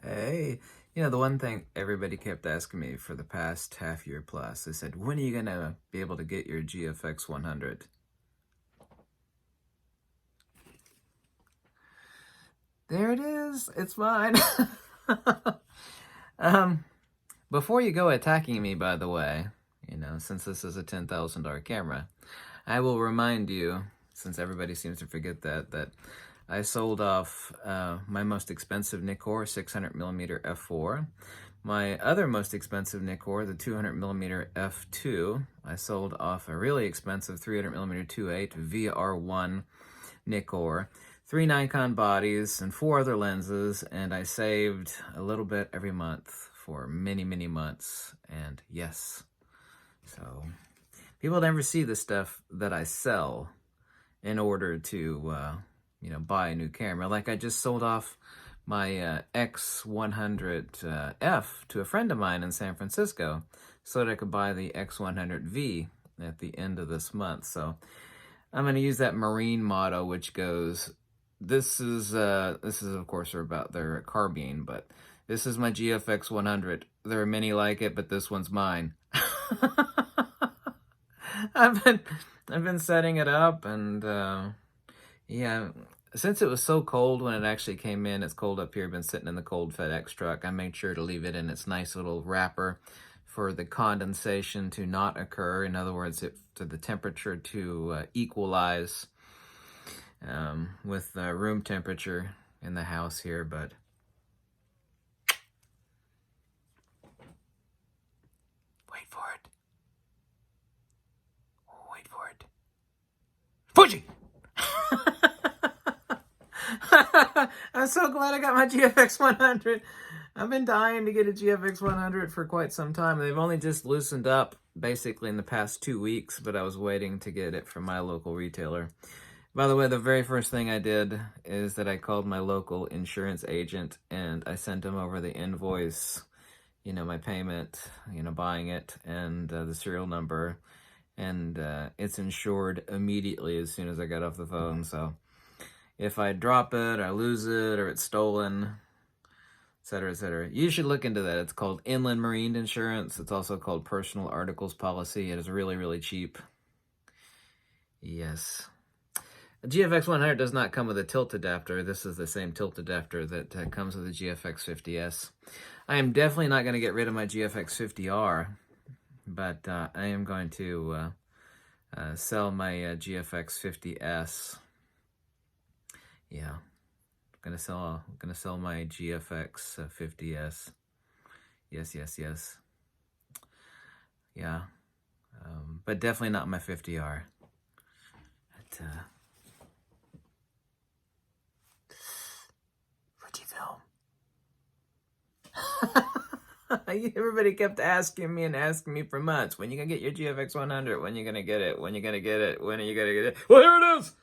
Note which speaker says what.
Speaker 1: Hey, the one thing everybody kept asking me for the past half year plus, they said, when are you going to be able to get your GFX100? There it is. It's mine. um, Before you go attacking me, by the way, since this is a $10,000 camera, I will remind you, since everybody seems to forget that I sold off my most expensive Nikkor 600mm f4. My other most expensive Nikkor, the 200mm f2, I sold off a really expensive 300mm 2.8 VR1 Nikkor, 3 Nikon bodies, and 4 other lenses, and I saved a little bit every month for many, many months, and yes. So, people never see the stuff that I sell in order to, buy a new camera. Like I just sold off my X100F to a friend of mine in San Francisco so that I could buy the X100V at the end of this month. So I'm going to use that Marine motto, which goes, this is of course about their carbine, but this is my GFX100. There are many like it, but this one's mine. I've been setting it up, and yeah, since it was so cold when it actually came in, it's cold up here, been sitting in the cold FedEx truck, I made sure to leave it in its nice little wrapper for the condensation to not occur. In other words, for the temperature to equalize with the room temperature in the house here, but wait for it. Wait for it. Fuji! I'm so glad I got my GFX100. I've been dying to get a GFX100 for quite some time. They've only just loosened up basically in the past 2 weeks, but I was waiting to get it from my local retailer. By the way, the very first thing I did is that I called my local insurance agent and I sent him over the invoice, my payment, buying it, and the serial number. And it's insured immediately as soon as I got off the phone. So if I drop it, or I lose it, or it's stolen, etc., etc., you should look into that. It's called Inland Marine Insurance. It's also called Personal Articles Policy. It is really, really cheap. Yes. The GFX100 does not come with a tilt adapter. This is the same tilt adapter that comes with the GFX50S. I am definitely not going to get rid of my GFX50R, but I am going to sell my GFX50S. Yeah, gonna sell my GFX 50S. Yes. Yeah, but definitely not my 50R. Fujifilm. Everybody kept asking me for months, when you gonna get your GFX100? When you gonna get it? When you gonna get it? When are you gonna get it? Well, here it is.